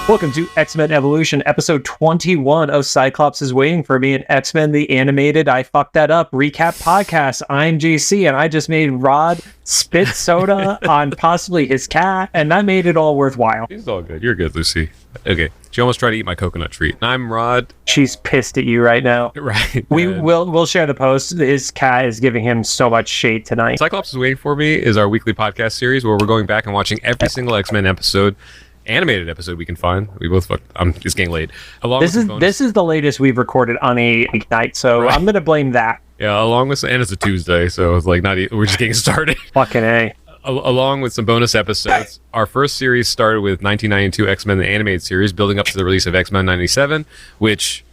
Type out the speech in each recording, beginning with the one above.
Welcome to X-Men Evolution, episode 21 of Cyclops is Waiting for Me, an X-Men the Animated I Fucked That Up recap podcast. I'm JC, and I just made Rod spit soda on possibly his cat, and that made it all worthwhile. It's all good. You're good, Lucy. Okay. She almost tried to eat my coconut treat. And I'm Rod. She's pissed at you right now. Right. We'll share the post. His cat is giving him so much shade tonight. Cyclops is Waiting for Me is our weekly podcast series where we're going back and watching every single X-Men episode. Animated episode we can find. We both fucked. I'm just getting late. This is the latest we've recorded on a weeknight, so right. I'm gonna blame that. Yeah, along with, and it's a Tuesday, so it's like we're just getting started. Fucking A. Along with some bonus episodes, our first series started with 1992 X-Men the Animated Series, building up to the release of X-Men 97, which,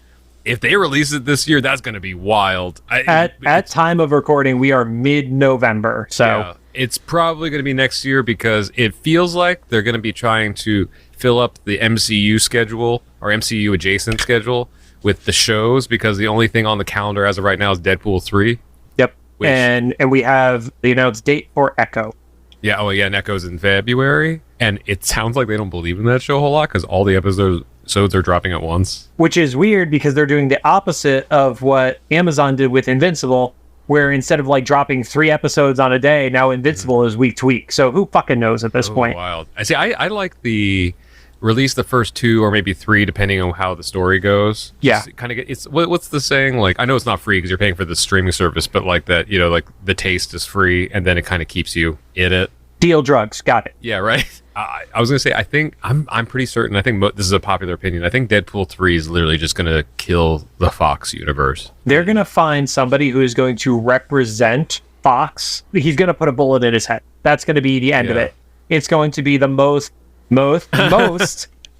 if they release it this year, that's going to be wild. At time of recording, we are mid-November, so... Yeah. It's probably going to be next year because it feels like they're going to be trying to fill up the MCU schedule or MCU adjacent schedule with the shows, because the only thing on the calendar as of right now is Deadpool 3. Yep. And we have the announced date for Echo. Yeah, and Echo's in February. And it sounds like they don't believe in that show a whole lot because all the episodes are dropping at once. Which is weird because they're doing the opposite of what Amazon did with Invincible, where instead of like dropping 3 episodes on a day, now Invincible is week to week. So who fucking knows at this point? Wild. I like the release the first 2 or maybe 3 depending on how the story goes. Yeah. Kind of it's what's the saying? Like, I know it's not free because you're paying for the streaming service, but like that, like the taste is free and then it kind of keeps you in it. Deal drugs. Got it. Yeah, right. I was going to say, I think, I'm pretty certain, I think this is a popular opinion, I think Deadpool 3 is literally just going to kill the Fox universe. They're going to find somebody who is going to represent Fox. He's going to put a bullet in his head. That's going to be the end of it. It's going to be the most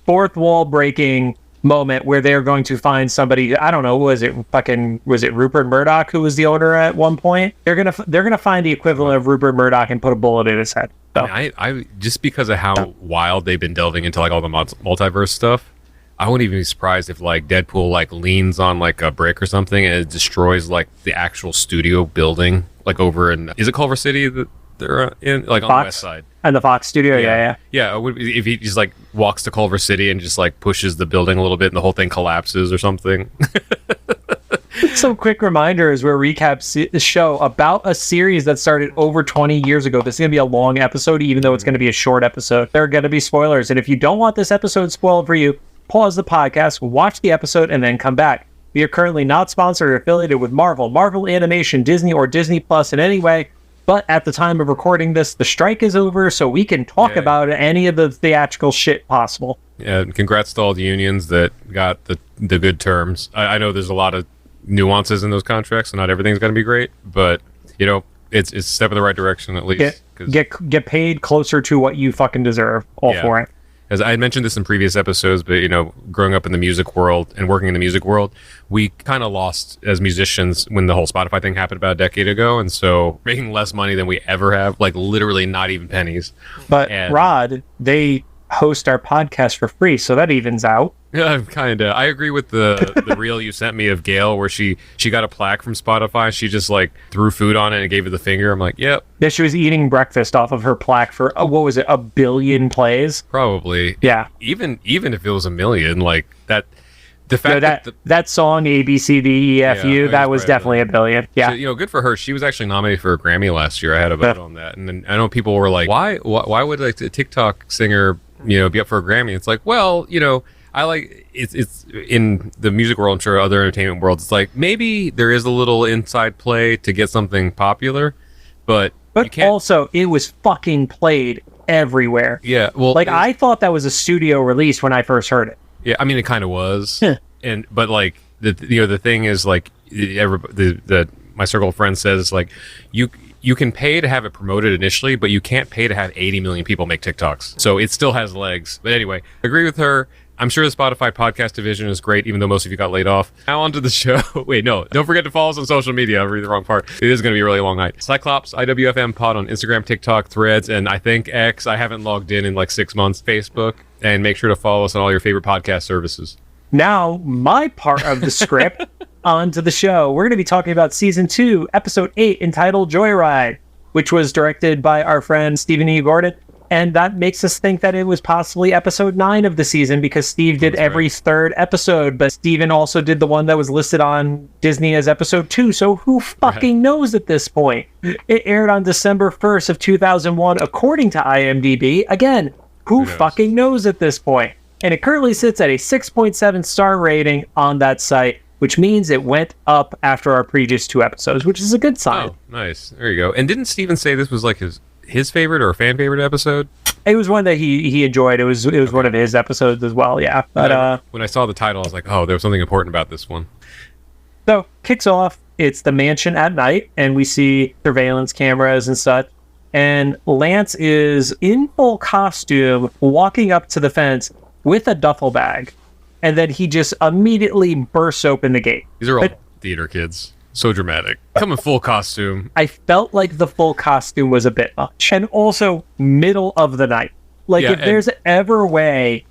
fourth wall breaking moment where they're going to find somebody. I don't know, was it Rupert Murdoch who was the owner at one point? They're gonna find the equivalent of Rupert Murdoch and put a bullet in his head. So. I just because of how wild they've been delving into like all the multiverse stuff, I wouldn't even be surprised if like Deadpool like leans on like a brick or something and it destroys like the actual studio building like over in, is it Culver City that they're in, like on Fox? The west side? And the Fox studio, yeah. If he just like walks to Culver City and just like pushes the building a little bit and the whole thing collapses or something. Some quick reminders where recaps the show about a series that started over 20 years ago. This is going to be a long episode, even though it's going to be a short episode. There are going to be spoilers. And if you don't want this episode spoiled for you, pause the podcast, watch the episode, and then come back. We are currently not sponsored or affiliated with Marvel Animation, Disney, or Disney Plus in any way. But at the time of recording this, the strike is over, so we can talk about any of the theatrical shit possible. Yeah, congrats to all the unions that got the good terms. I know there's a lot of nuances in those contracts, so not everything's going to be great, but, it's a step in the right direction at least. Get paid closer to what you fucking deserve, for it. As I had mentioned this in previous episodes, but, growing up in the music world and working in the music world, we kind of lost as musicians when the whole Spotify thing happened about a decade ago. And so making less money than we ever have, like literally not even pennies. But Rod, they host our podcast for free, so that evens out. Yeah, kind of. I agree with the reel you sent me of Gail where she got a plaque from Spotify. She just like threw food on it and gave it the finger. I'm like, yep. Yeah, she was eating breakfast off of her plaque for, what was it, 1 billion plays? Probably. Yeah. Even if it was 1 million, like that. The fact that song A B C D E F U, that was definitely 1 billion. Yeah. So, good for her. She was actually nominated for a Grammy last year. I had a vote on that, and then I know people were like, why would like a TikTok singer be up for a Grammy? It's like, well, I like it's in the music world, I'm sure other entertainment worlds, it's like maybe there is a little inside play to get something popular, but also it was fucking played everywhere. Yeah, well, like I thought that was a studio release when I first heard it. Yeah, I mean it kind of was, but like the thing is like my circle of friends says like you can pay to have it promoted initially, but you can't pay to have 80 million people make TikToks. So it still has legs. But anyway, agree with her. I'm sure the Spotify podcast division is great, even though most of you got laid off. Now onto the show. Wait, no. Don't forget to follow us on social media. I'm reading the wrong part. It is going to be a really long night. Cyclops, IWFM pod on Instagram, TikTok, Threads, and I think X. I haven't logged in like 6 months. Facebook. And make sure to follow us on all your favorite podcast services. Now, my part of the script onto the show. We're going to be talking about Season 2, Episode 8, entitled Joyride, which was directed by our friend Stephen E. Gordon. And that makes us think that it was possibly episode 9 of the season, because Steve did every third episode, but Steven also did the one that was listed on Disney as episode 2. So who fucking knows at this point? It aired on December 1st of 2001, according to IMDb. Again, who fucking knows at this point? And it currently sits at a 6.7 star rating on that site, which means it went up after our previous 2 episodes, which is a good sign. Oh, nice. There you go. And didn't Steven say this was like his favorite or a fan favorite episode? It was one that he enjoyed. It was one of his episodes as well, yeah. But when I saw the title, I was like, oh, there was something important about this one. So, kicks off, it's the mansion at night, and we see surveillance cameras and such. And Lance is in full costume, walking up to the fence with a duffel bag. And then he just immediately bursts open the gate. These are all theater kids. So dramatic. Come in full costume. I felt like the full costume was a bit much. And also, middle of the night. Like, if there's ever a way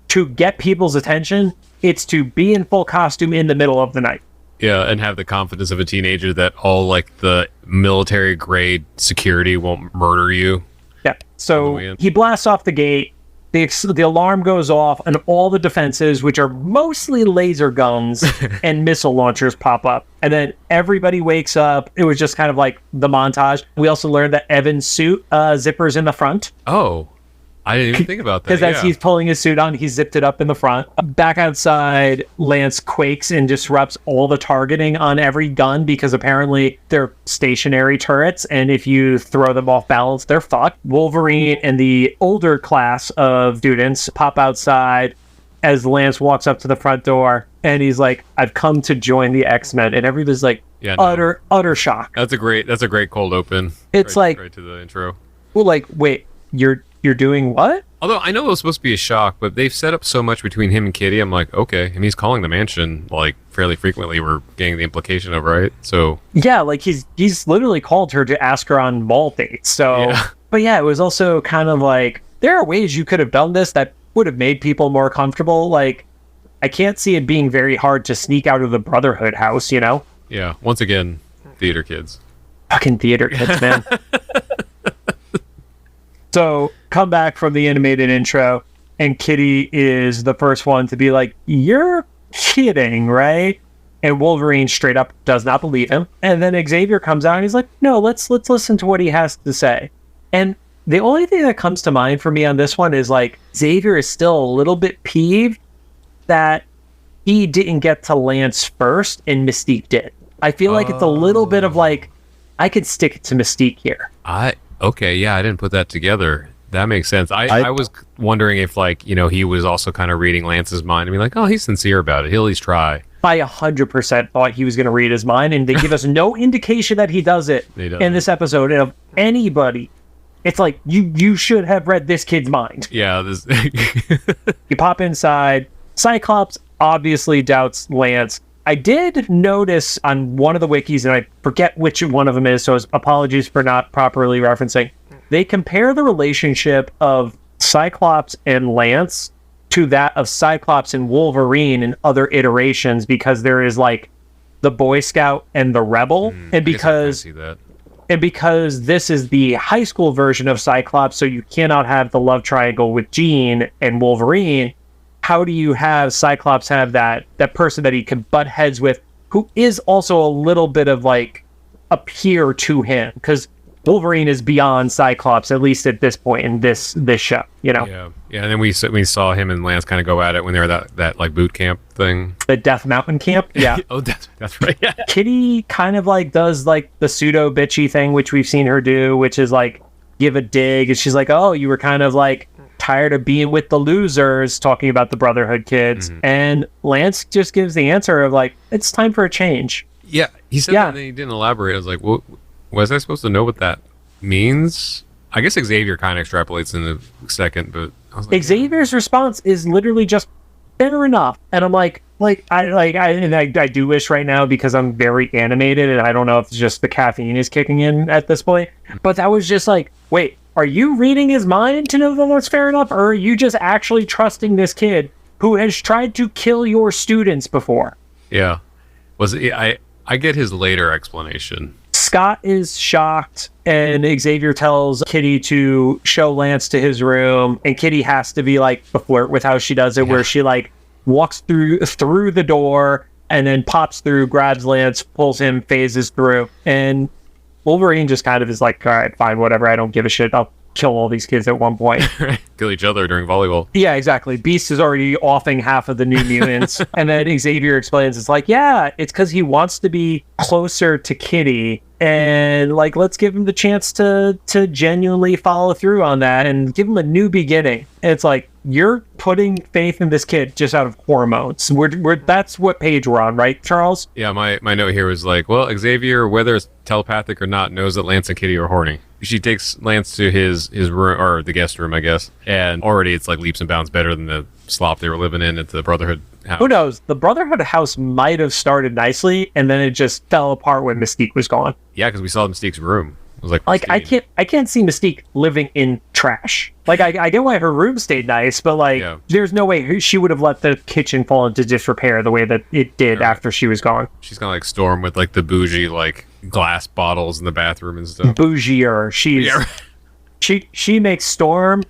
to get people's attention, it's to be in full costume in the middle of the night. Yeah, and have the confidence of a teenager that all, like, the military-grade security won't murder you. Yeah, so he blasts off the gate. The alarm goes off, and all the defenses, which are mostly laser guns and missile launchers, pop up. And then everybody wakes up. It was just kind of like the montage. We also learned that Evan's suit zipper's in the front. Oh, I didn't even think about that. Because as he's pulling his suit on, he zipped it up in the front. Back outside, Lance quakes and disrupts all the targeting on every gun, because apparently they're stationary turrets, and if you throw them off balance, they're fucked. Wolverine and the older class of students pop outside as Lance walks up to the front door, and he's like, I've come to join the X-Men. And everybody's like, utter shock. That's a great cold open. It's right to the intro. Well, like, wait, you're doing what? Although I know it was supposed to be a shock, but they've set up so much between him and Kitty. I'm like, okay. And he's calling the mansion like fairly frequently. We're getting the implication of, right? So yeah, like he's literally called her to ask her on mall dates. So, but yeah, it was also kind of like, there are ways you could have done this that would have made people more comfortable. Like, I can't see it being very hard to sneak out of the Brotherhood house, you know? Yeah. Once again, theater kids. Fucking theater kids, man. So, come back from the animated intro, and Kitty is the first one to be like, you're kidding, right? And Wolverine straight up does not believe him. And then Xavier comes out and he's like, no, let's listen to what he has to say. And the only thing that comes to mind for me on this one is like, Xavier is still a little bit peeved that he didn't get to Lance first and Mystique did. I feel like it's a little bit of like, I could stick it to Mystique here. Okay, yeah, I didn't put that together. That makes sense. I was wondering if, like, you know, he was also kind of reading Lance's mind and be like, oh, he's sincere about it. He'll at least try. I 100% thought he was going to read his mind, and they give us no indication that he does it in this episode. And of anybody, it's like, you should have read this kid's mind. Yeah. You pop inside. Cyclops obviously doubts Lance. I did notice on one of the wikis, and I forget which one of them is, so apologies for not properly referencing. They compare the relationship of Cyclops and Lance to that of Cyclops and Wolverine in other iterations, because there is like the Boy Scout and the Rebel, and because this is the high school version of Cyclops, so you cannot have the love triangle with Jean and Wolverine. How do you have Cyclops have that person that he can butt heads with, who is also a little bit of like a peer to him? Because Wolverine is beyond Cyclops, at least at this point in this show, you know? Yeah. And then we saw him and Lance kind of go at it when they were that like boot camp thing. The Death Mountain camp? Yeah. Oh, that's right. Yeah. Kitty kind of like does like the pseudo bitchy thing, which we've seen her do, which is like give a dig. And she's like, oh, you were kind of like tired of being with the losers, talking about the Brotherhood kids. Mm-hmm. And Lance just gives the answer of like, it's time for a change. Yeah. He said that and then he didn't elaborate. I was like, well, was I supposed to know what that means? I guess Xavier kind of extrapolates in a second, but I was like, Xavier's response is literally just fair enough. And I'm like I do wish right now, because I'm very animated and I don't know if it's just the caffeine is kicking in at this point, but that was just like, wait, are you reading his mind to know that that's fair enough, or are you just actually trusting this kid who has tried to kill your students before? Yeah. I get his later explanation. Scott is shocked, and Xavier tells Kitty to show Lance to his room, and Kitty has to be like a flirt with how she does it, where she like walks through the door and then pops through, grabs Lance, pulls him, phases through, and Wolverine just kind of is like, all right, fine, whatever, I don't give a shit, I'll kill all these kids at one point. Kill each other during volleyball. Yeah, exactly. Beast is already offing half of the New Mutants. And then Xavier explains, it's like, yeah, it's because he wants to be closer to Kitty. And like, let's give him the chance to genuinely follow through on that and give him a new beginning. And it's like, you're putting faith in this kid just out of hormones. That's what page we're on, right, Charles? Yeah, my note here was like, well, Xavier, whether it's telepathic or not, knows that Lance and Kitty are horny. She takes Lance to his room, or the guest room, I guess, and already it's like leaps and bounds better than the slop they were living in at the Brotherhood house. Who knows? The Brotherhood house might have started nicely, and then it just fell apart when Mystique was gone. Yeah, because we saw Mystique's room. It was like I can't see Mystique living in trash. Like I get why her room stayed nice, but like there's no way she would have let the kitchen fall into disrepair the way that it did after she was gone. She's gonna like Storm with like the bougie like glass bottles in the bathroom and stuff. Bougier. She makes Storm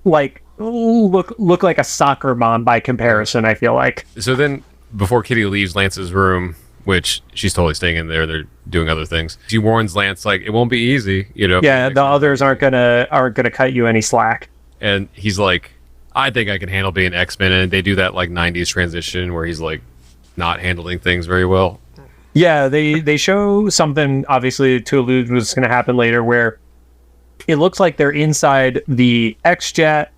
like look like a soccer mom by comparison, I feel like. So then before Kitty leaves Lance's room, which she's totally staying in there, they're doing other things, she warns Lance like it won't be easy, you know. Yeah, the others aren't gonna cut you any slack. And he's like, I think I can handle being X-Men, and they do that like 90s transition where he's like not handling things very well. Yeah, they show something obviously to allude to what's going to happen later, where it looks like they're inside the X-Jet.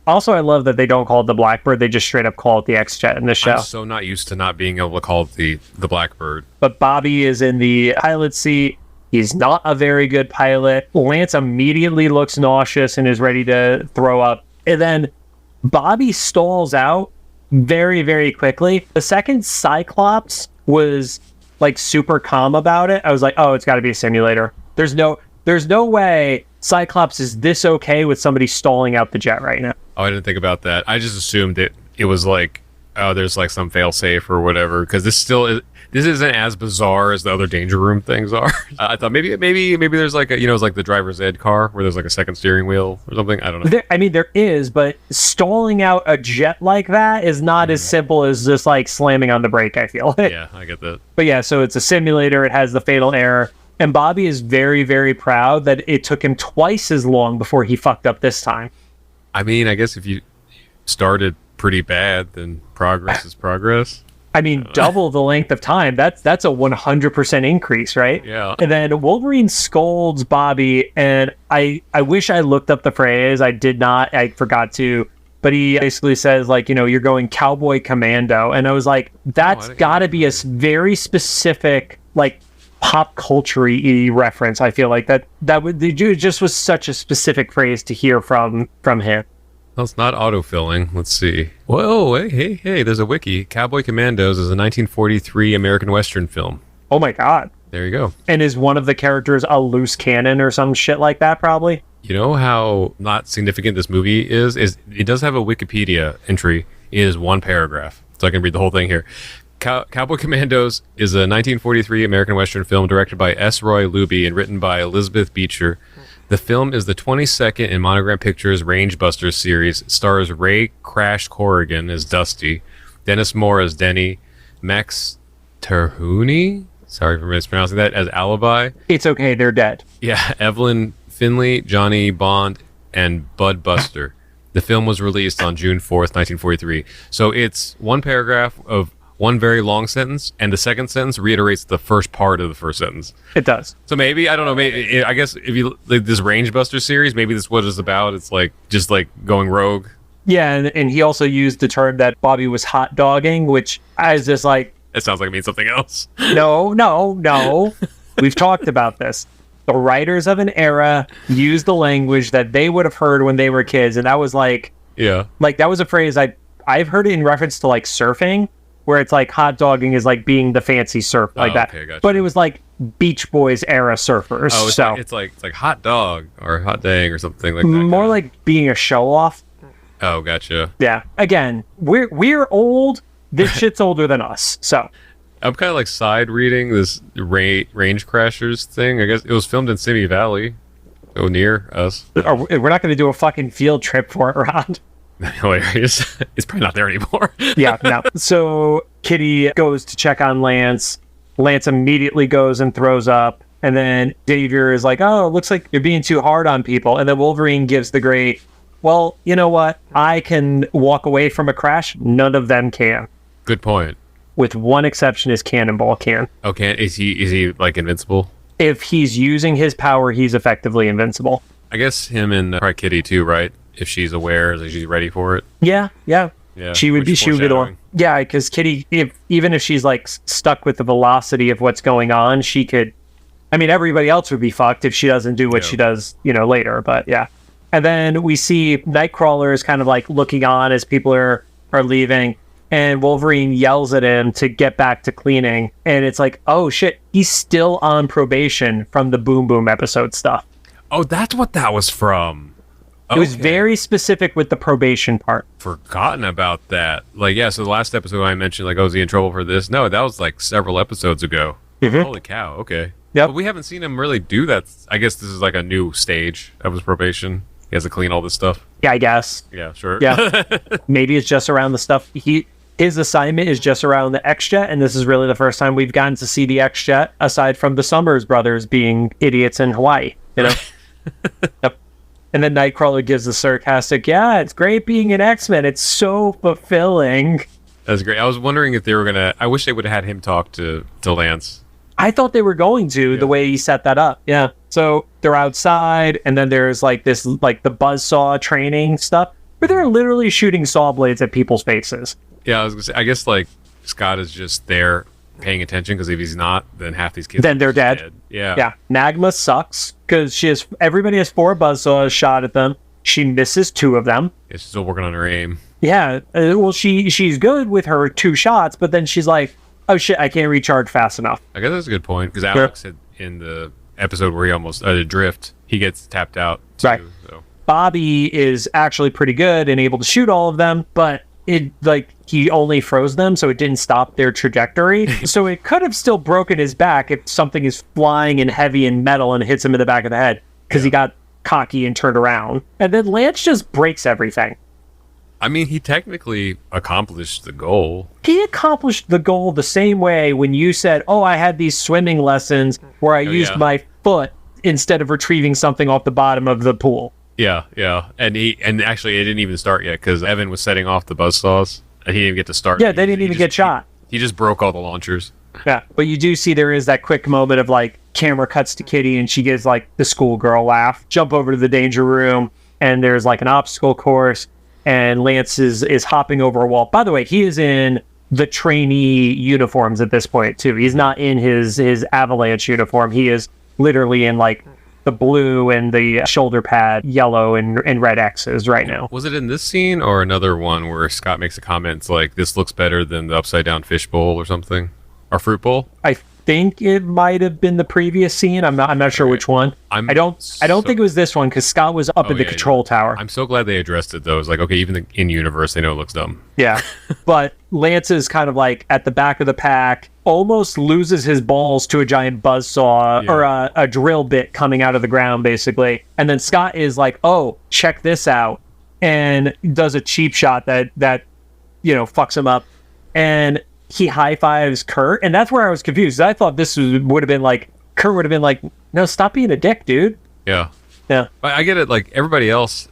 Also, I love that they don't call it the Blackbird; they just straight up call it the X-Jet in this show. I'm so not used to not being able to call it the Blackbird. But Bobby is in the pilot seat. He's not a very good pilot. Lance immediately looks nauseous and is ready to throw up. And then Bobby stalls out very, very quickly. The second Cyclops was like super calm about it, I was like, oh, it's got to be a simulator. There's no way Cyclops is this okay with somebody stalling out the jet right now. Oh, I didn't think about that. I just assumed it was like, oh, there's like some failsafe or whatever, because this isn't as bizarre as the other Danger Room things are. I thought maybe there's like a, it's like the driver's ed car where there's like a second steering wheel or something. I don't know. There is, but stalling out a jet like that is not as simple as just like slamming on the brake, I feel. Yeah, I get that. But yeah, so it's a simulator. It has the fatal error. And Bobby is very, very proud that it took him twice as long before he fucked up this time. I mean, I guess if you started pretty bad, then progress is progress. I mean, double the length of time. That's a 100% increase, right? Yeah. And then Wolverine scolds Bobby, and I wish I looked up the phrase. I did not. I forgot to. But he basically says, like, you're going cowboy commando. And I was like, that's got to be a very specific, like, pop culture-y reference. I feel like that it just was such a specific phrase to hear from him. Well, it's not autofilling. Let's see. Whoa, hey, there's a wiki. Cowboy Commandos is a 1943 American Western film. Oh my god. There you go. And is one of the characters a loose cannon or some shit like that, probably? You know how not significant this movie is it does have a Wikipedia entry. It is one paragraph. So I can read the whole thing here. Cowboy Commandos is a 1943 American Western film directed by S. Roy Luby and written by Elizabeth Beecher. The film is the 22nd in Monogram Pictures' Range Busters series. It stars Ray Crash Corrigan as Dusty, Dennis Moore as Denny, Max Terhune, sorry for mispronouncing that, as Alibi. It's okay, they're dead. Yeah, Evelyn Finley, Johnny Bond, and Bud Buster. The film was released on June 4th, 1943. So it's one paragraph of one very long sentence, and the second sentence reiterates the first part of the first sentence. It does. So maybe, I don't know, maybe, I guess if you like this Range Buster series, maybe this is what it's about. It's like just like going rogue. Yeah, and he also used the term that Bobby was hot dogging, which I was just like, it sounds like it means something else. No. We've talked about this. The writers of an era used the language that they would have heard when they were kids, and that was like, yeah, like that was a phrase I've heard it in reference to like surfing, where it's like hot dogging is like being the fancy surf like that. Okay, gotcha. But it was like Beach Boys era surfers. Oh, it's like hot dog or hot dang or something like that. More like being a show off. Oh, gotcha. Yeah. Again, we're old. This shit's older than us. So I'm kind of like side reading this Range Crashers thing. I guess it was filmed in Simi Valley, so near us. We're not going to do a fucking field trip for it, Rod. Hilarious. It's probably not there anymore. Yeah, no. So Kitty goes to check on Lance. Lance immediately goes and throws up. And then Xavier is like, oh, it looks like you're being too hard on people. And then Wolverine gives the great, well, you know what? I can walk away from a crash. None of them can. Good point. With one exception, is Cannonball can. Okay, is he like invincible? If he's using his power, he's effectively invincible. I guess him and probably Kitty too, right? If she's aware, like she's ready for it. Yeah. She would be the one. Yeah, because Kitty, even if she's like stuck with the velocity of what's going on, she could. I mean, everybody else would be fucked if she doesn't do what she does, later. But yeah. And then we see Nightcrawler is kind of like looking on as people are leaving. And Wolverine yells at him to get back to cleaning. And it's like, oh shit, he's still on probation from the Boom Boom episode stuff. Oh, that's what that was from. It was very specific with the probation part. Forgotten about that. Like, yeah, so the last episode I mentioned, like, oh, is he in trouble for this? No, that was like several episodes ago. Mm-hmm. Holy cow, okay. Yep. But we haven't seen him really do that. I guess this is like a new stage of his probation. He has to clean all this stuff. Yeah, I guess. Yeah, sure. Yeah. Maybe it's just around the stuff. His assignment is just around the X-Jet, and this is really the first time we've gotten to see the X-Jet, aside from the Summers brothers being idiots in Hawaii, Yep. And then Nightcrawler gives the sarcastic, yeah, it's great being an X-Men. It's so fulfilling. That's great. I was wondering if they were going to... I wish they would have had him talk to Lance. I thought they were going to, the way he set that up. Yeah. So they're outside, and then there's like this, like the buzzsaw training stuff, where they're literally shooting saw blades at people's faces. Yeah, I was going to say, I guess like Scott is just there paying attention, because if he's not, then half these kids then they're dead. Yeah. Nagma sucks because everybody has 4 buzzsaws shot at them. She misses 2 of them. Yeah, she's still working on her aim. Yeah. Well, she's good with her 2 shots, but then she's like, oh shit, I can't recharge fast enough. I guess that's a good point, because Alex said in the episode where he almost drift, he gets tapped out too, right. So. Bobby is actually pretty good and able to shoot all of them, but he only froze them, so it didn't stop their trajectory. So it could have still broken his back if something is flying and heavy and metal and hits him in the back of the head, because he got cocky and turned around. And then Lance just breaks everything. I mean, he technically accomplished the goal. He accomplished the goal the same way when you said, oh, I had these swimming lessons where I used my foot instead of retrieving something off the bottom of the pool. Yeah. And actually, it didn't even start yet, because Evan was setting off the buzzsaws, and he didn't get to start. Yeah, they didn't even get shot. He just broke all the launchers. Yeah, but you do see there is that quick moment of, like, camera cuts to Kitty, and she gives, like, the schoolgirl laugh. Jump over to the danger room, and there's, like, an obstacle course, and Lance is hopping over a wall. By the way, he is in the trainee uniforms at this point, too. He's not in his Avalanche uniform. He is literally in, like, the blue and the shoulder pad yellow and red X's right now. Was it in this scene or another one where Scott makes a comment like, this looks better than the upside down fish bowl or something? Or fruit bowl? I think it might have been the previous scene. I'm not sure which one. I don't think it was this one, because Scott was up in the control tower. I'm so glad they addressed it though. It's like, okay, even in universe they know it looks dumb. Yeah. But Lance is kind of like at the back of the pack, almost loses his balls to a giant buzzsaw or a drill bit coming out of the ground, basically. And then Scott is like, oh, check this out, and does a cheap shot that fucks him up. And he high-fives Kurt, and that's where I was confused. I thought this would have been like, Kurt would have been like, no, stop being a dick, dude. Yeah. Yeah. I get it. Like, everybody else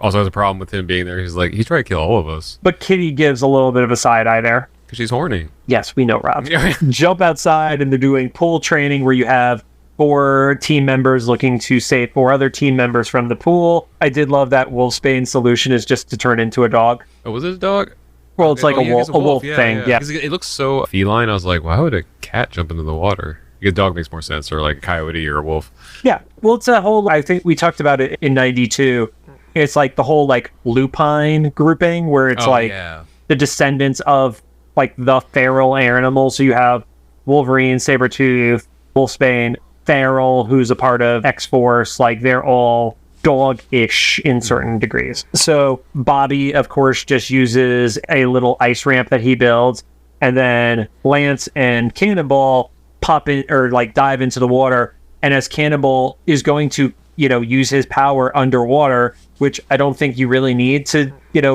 also has a problem with him being there. He's like, he's trying to kill all of us. But Kitty gives a little bit of a side eye there. Because she's horny. Yes, we know, Rob. Jump outside, and they're doing pool training where you have 4 team members looking to save 4 other team members from the pool. I did love that Wolfsbane's solution is just to turn into a dog. Oh, was it a dog? Well, it's like a wolf thing. Yeah. It looks so feline. I was like, why would a cat jump into the water? A dog makes more sense, or like a coyote or a wolf. Yeah. Well, it's a whole, I think we talked about it in 92. It's like the whole like lupine grouping where it's the descendants of like the feral animals. So you have Wolverine, Sabretooth, Wolfsbane, Feral, who's a part of X-Force. Like they're all dog-ish in certain degrees. So Bobby, of course, just uses a little ice ramp that he builds. and then Lance and Cannonball pop in or like dive into the water. And as Cannonball is going to, use his power underwater, which I don't think you really need to,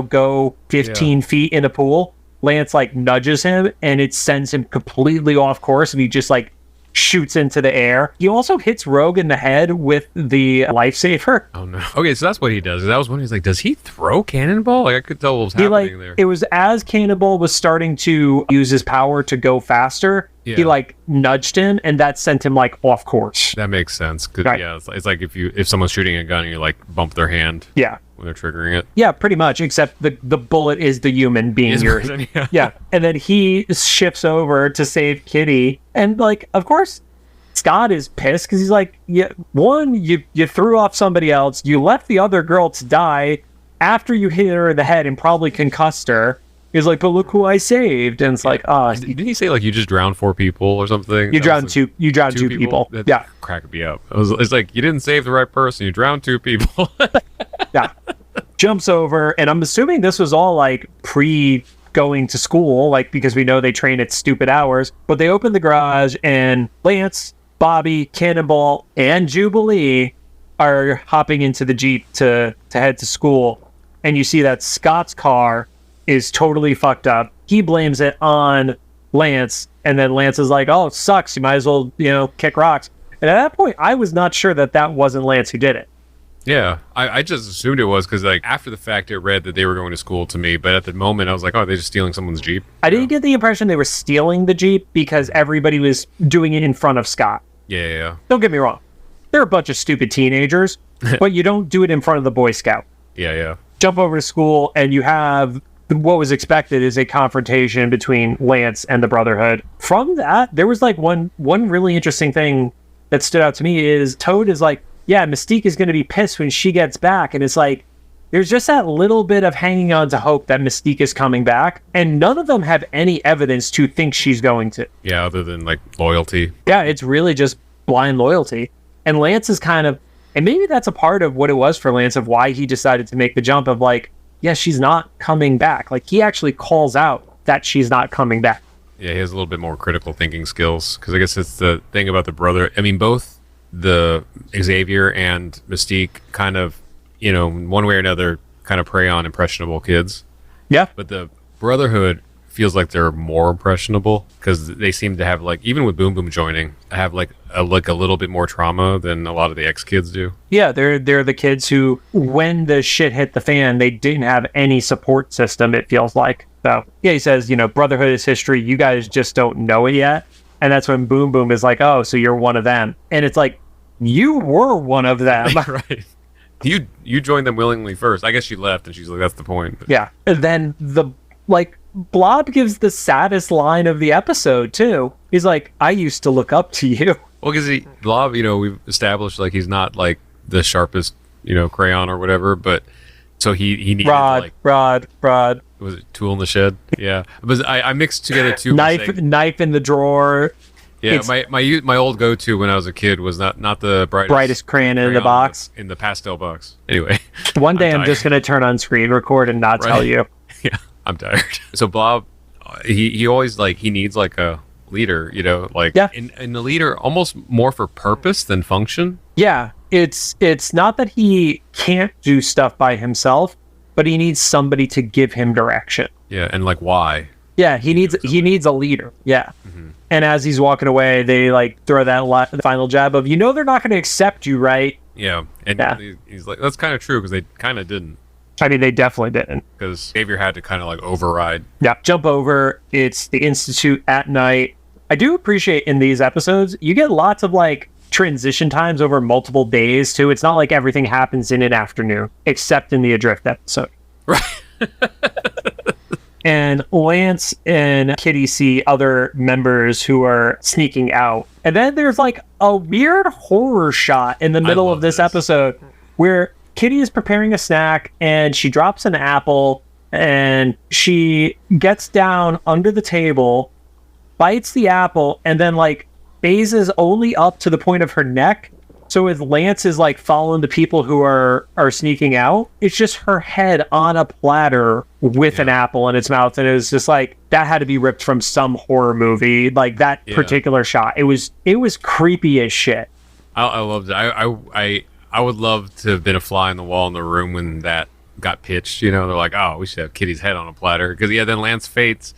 go 15 feet in a pool, Lance like nudges him and it sends him completely off course, and he just like shoots into the air. He also hits Rogue in the head with the lifesaver. Oh no. Okay, so that's what he does. That was when he's like, does he throw Cannonball? Like I could tell what was happening there. It was as Cannonball was starting to use his power to go faster, he like nudged him, and that sent him like off course. That makes sense. Cause, it's like if someone's shooting a gun and you like bump their hand. Yeah. When they're triggering it. Yeah, pretty much, except the bullet is the human being yours. Yeah. And then he shifts over to save Kitty. And like, of course, Scott is pissed because he's like, you threw off somebody else. You left the other girl to die after you hit her in the head and probably concussed her. He's like, but look who I saved. And it's like, didn't he say like you just drowned 4 people or something? You drowned two people. That cracked me up. It's like you didn't save the right person. You drowned 2 people. Yeah. Jumps over, and I'm assuming this was all like going to school, like because we know they train at stupid hours. But they open the garage, and Lance, Bobby, Cannonball, and Jubilee are hopping into the Jeep to head to school. And you see that Scott's car is totally fucked up. He blames it on Lance, and then Lance is like, oh, it sucks. You might as well, kick rocks. And at that point, I was not sure that wasn't Lance who did it. Yeah, I just assumed it was because, like, after the fact, it read that they were going to school to me. But at the moment, I was like, oh, they're just stealing someone's Jeep. I didn't get the impression they were stealing the Jeep because everybody was doing it in front of Scott. Yeah. Don't get me wrong. They're a bunch of stupid teenagers, but you don't do it in front of the Boy Scout. Yeah. Jump over to school, and you have what was expected is a confrontation between Lance and the Brotherhood. From that, there was, like, one really interesting thing that stood out to me is Toad is like, yeah, Mystique is going to be pissed when she gets back. And it's like, there's just that little bit of hanging on to hope that Mystique is coming back. And none of them have any evidence to think she's going to. Yeah, other than, like, loyalty. Yeah, it's really just blind loyalty. And Lance is kind of, and maybe that's a part of what it was for Lance of why he decided to make the jump of like, yeah, she's not coming back. Like, he actually calls out that she's not coming back. Yeah, he has a little bit more critical thinking skills. Because I guess it's the thing about the brother. I mean, both the Xavier and Mystique kind of, one way or another kind of prey on impressionable kids. Yeah. But the Brotherhood feels like they're more impressionable because they seem to have, like, even with Boom Boom joining, have like a little bit more trauma than a lot of the X kids do. Yeah, they're the kids who, when the shit hit the fan, they didn't have any support system, it feels like. So, yeah, he says, Brotherhood is history. You guys just don't know it yet. And that's when Boom Boom is like, oh, so you're one of them. And it's like, you were one of them. Right. You joined them willingly first. I guess she left, and she's like, that's the point. But. Yeah. And then Blob gives the saddest line of the episode, too. He's like, I used to look up to you. Well, because Blob, we've established, like, he's not, like, the sharpest, crayon or whatever, but so he needed Rod. Was it tool in the shed? Yeah. But I mixed together two. Knife in the drawer. Yeah, my old go-to when I was a kid was not the brightest crayon in the box. In the pastel box. Anyway. One day I'm just going to turn on screen record and not tell you. Yeah, I'm tired. So Bob, he always, like, he needs, like, a leader, and the leader almost more for purpose than function. Yeah, it's not that he can't do stuff by himself, but he needs somebody to give him direction. Yeah, and, like, why? Yeah, he needs a leader. Yeah. Mm-hmm. And as he's walking away, they, like, throw that final jab of, they're not going to accept you, right? Yeah. And he's like, that's kind of true, because they kind of didn't. I mean, they definitely didn't. Because Xavier had to kind of, like, override. Yeah. Jump over. It's the Institute at night. I do appreciate in these episodes, you get lots of, like, transition times over multiple days, too. It's not like everything happens in an afternoon, except in the Adrift episode. Right. And Lance and Kitty see other members who are sneaking out. And then there's, like, a weird horror shot in the middle of this episode where Kitty is preparing a snack and she drops an apple and she gets down under the table, bites the apple, and then, like, phases only up to the point of her neck. So as Lance is like following the people who are sneaking out, it's just her head on a platter with an apple in its mouth, and it was just like that had to be ripped from some horror movie. Like that particular shot, it was creepy as shit. I loved it. I would love to have been a fly on the wall in the room when that got pitched. You know, they're like, oh, we should have Kitty's head on a platter, because then Lance faints.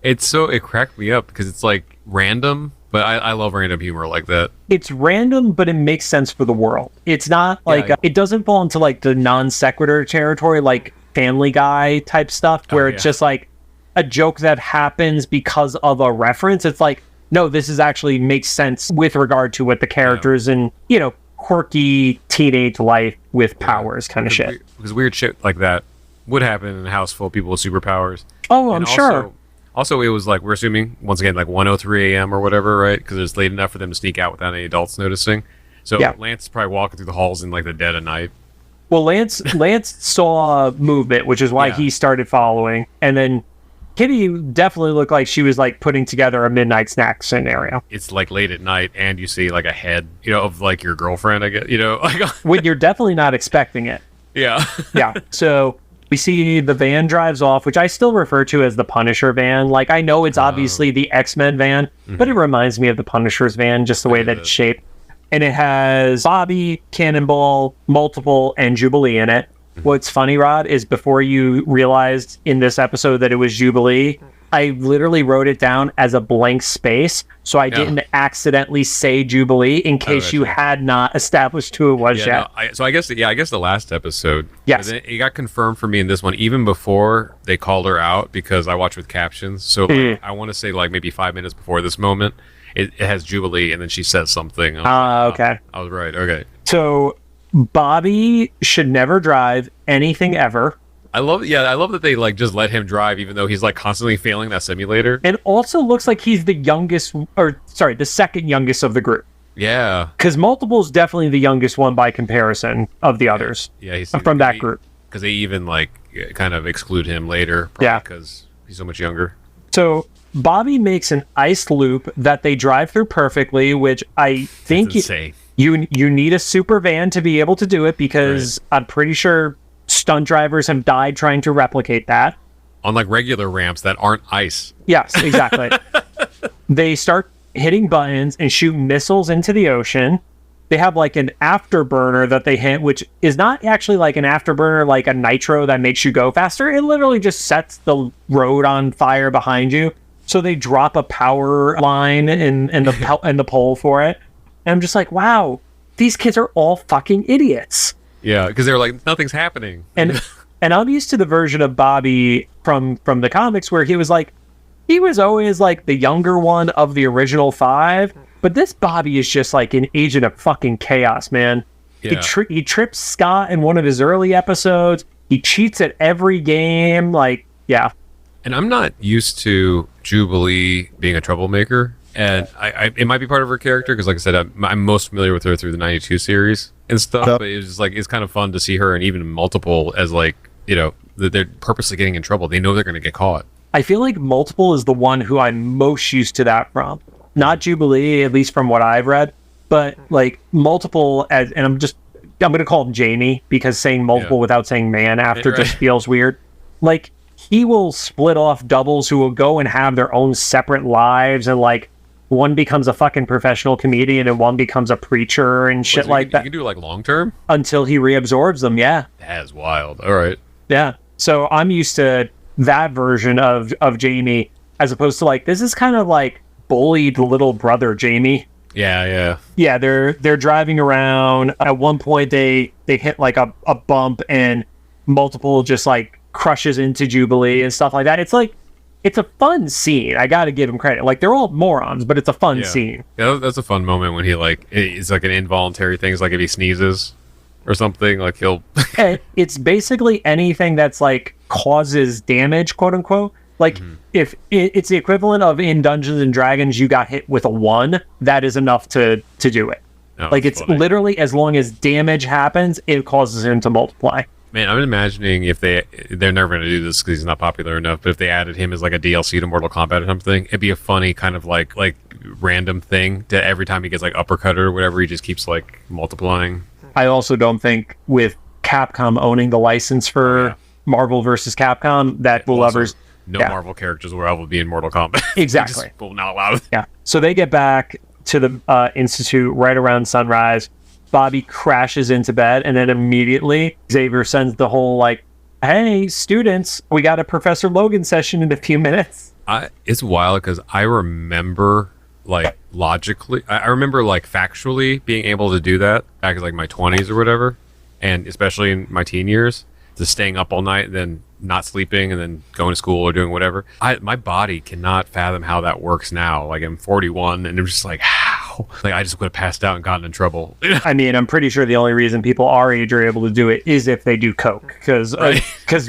It cracked me up because it's like random. But I love random humor like that. It's random, but it makes sense for the world. It's not like it doesn't fall into like the non sequitur territory, like Family Guy type stuff, where it's just like a joke that happens because of a reference. It's like, no, this is actually makes sense with regard to what the characters and, you know, quirky teenage life with powers kind of shit. Because weird shit like that would happen in a house full of people with superpowers. Oh, I'm sure. Also, it was like, we're assuming, once again, like 1:03 a.m. or whatever, right? Because it was late enough for them to sneak out without any adults noticing. So Lance is probably walking through the halls in like the dead of night. Well, Lance saw movement, which is why he started following. And then Kitty definitely looked like she was like putting together a midnight snack scenario. It's like late at night, and you see like a head, you know, of like your girlfriend, I guess, you know. When you're definitely not expecting it. Yeah. Yeah. So we see the van drives off, which I still refer to as the Punisher van. Like, I know it's obviously the X-Men van, but it reminds me of the Punisher's van, just the way that it's shaped. And it has Bobby, Cannonball, Multiple, and Jubilee in it. What's funny, Rod, is before you realized in this episode that it was Jubilee, I literally wrote it down as a blank space, so I didn't accidentally say Jubilee in case you had not established who it was yet. No, I guess the last episode. Yes. It got confirmed for me in this one, even before they called her out, because I watched with captions. So like, I want to say like maybe 5 minutes before this moment, it has Jubilee, and then she says something. Okay. I was right. Okay. So Bobby should never drive anything ever. I love that they like just let him drive, even though he's like constantly failing that simulator. And also looks like he's the second youngest of the group. Yeah. Because Multiple's definitely the youngest one by comparison of the others. Yeah, he's from that group. Because they even like kind of exclude him later. Because he's so much younger. So Bobby makes an ice loop that they drive through perfectly, which I think you need a super van to be able to do it, because I'm pretty sure stunt drivers have died trying to replicate that. On like regular ramps that aren't ice. Yes, exactly. They start hitting buttons and shoot missiles into the ocean. They have like an afterburner that they hit, which is not actually like an afterburner, like a nitro that makes you go faster. It literally just sets the road on fire behind you. So they drop a power line in the pole for it. And I'm just like, wow, these kids are all fucking idiots. Yeah, because they're like, nothing's happening. And I'm used to the version of Bobby from the comics where he was always like the younger one of the original five. But this Bobby is just like an agent of fucking chaos, man. Yeah. He trips Scott in one of his early episodes. He cheats at every game. Like, yeah. And I'm not used to Jubilee being a troublemaker. And it might be part of her character, because like I said, I'm most familiar with her through the 92 series and stuff. But it was just like, it's kind of fun to see her and even Multiple as like, you know, they're purposely getting in trouble. They know they're going to get caught. I feel like Multiple is the one who I'm most used to that from. Not Jubilee, at least from what I've read, but like Multiple I'm going to call him Jamie, because saying Multiple without saying man after just feels weird. Like, he will split off doubles who will go and have their own separate lives, and like, one becomes a fucking professional comedian and one becomes a preacher and shit like that. You can do like long term? Until he reabsorbs them, yeah. That is wild. All right. Yeah. So I'm used to that version of Jamie, as opposed to like, this is kind of like bullied little brother Jamie. Yeah. Yeah, they're driving around. At one point they hit like a bump, and Multiple just like crushes into Jubilee and stuff like that. It's like, it's a fun scene. I gotta give him credit. Like, they're all morons, but it's a fun scene. Yeah, that's a fun moment when he like, it's like an involuntary thing. It's like if he sneezes or something, like he'll. It's basically anything that's like causes damage, quote unquote. Like, if it's the equivalent of in Dungeons and Dragons, you got hit with a 1, that is enough to do it. Oh, like, it's funny. Literally, as long as damage happens, it causes him to multiply. Man, I'm imagining if they're never going to do this because he's not popular enough, but if they added him as like a DLC to Mortal Kombat or something, it'd be a funny kind of like random thing to every time he gets like uppercutted or whatever, he just keeps like multiplying. I also don't think with Capcom owning the license for Marvel versus Capcom that will ever... No Marvel characters will ever be in Mortal Kombat. Exactly. Will not allow it. Yeah. So they get back to the Institute right around sunrise. Bobby crashes into bed, and then immediately Xavier sends the whole like, hey, students, we got a Professor Logan session in a few minutes. It's wild because I remember like logically, I remember like factually being able to do that back in like my 20s or whatever, and especially in my teen years, just staying up all night and then not sleeping and then going to school or doing whatever. My body cannot fathom how that works now. Like I'm 41 and I'm just like, how? Like I just would have passed out and gotten in trouble. I mean, I'm pretty sure the only reason people our age are able to do it is if they do coke, because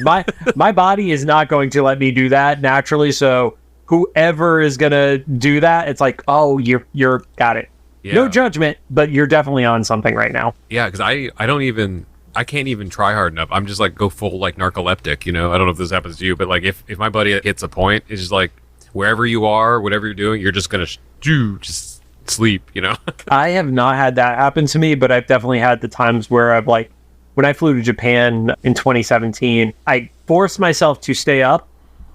my body is not going to let me do that naturally. So whoever is gonna do that, it's like, oh, you're got it. Yeah. No judgment, but you're definitely on something right now. Yeah, because I can't even try hard enough. I'm just like go full like narcoleptic, you know. I don't know if this happens to you, but like if my buddy hits a point, it's just like wherever you are, whatever you're doing, you're just gonna just sleep, you know. I have not had that happen to me, but I've definitely had the times where I've like, when I flew to Japan in 2017, I forced myself to stay up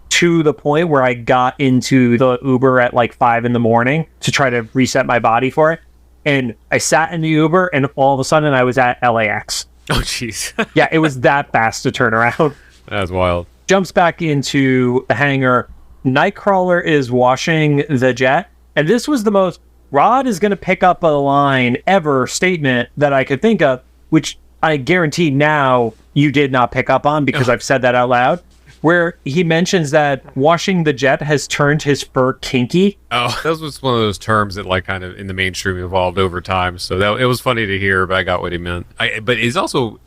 to the point where I got into the Uber at like 5 a.m. to try to reset my body for it. And I sat in the Uber and all of a sudden I was at LAX. Oh, jeez. Yeah, it was that fast to turn around. That's wild. Jumps back into the hangar. Nightcrawler is washing the jet. And this was the most Rod is going to pick up a line ever statement that I could think of, which I guarantee now you did not pick up on because I've said that out loud, where he mentions that washing the jet has turned his fur kinky. Oh, that was one of those terms that like kind of in the mainstream evolved over time. So it was funny to hear, but I got what he meant. But it's also,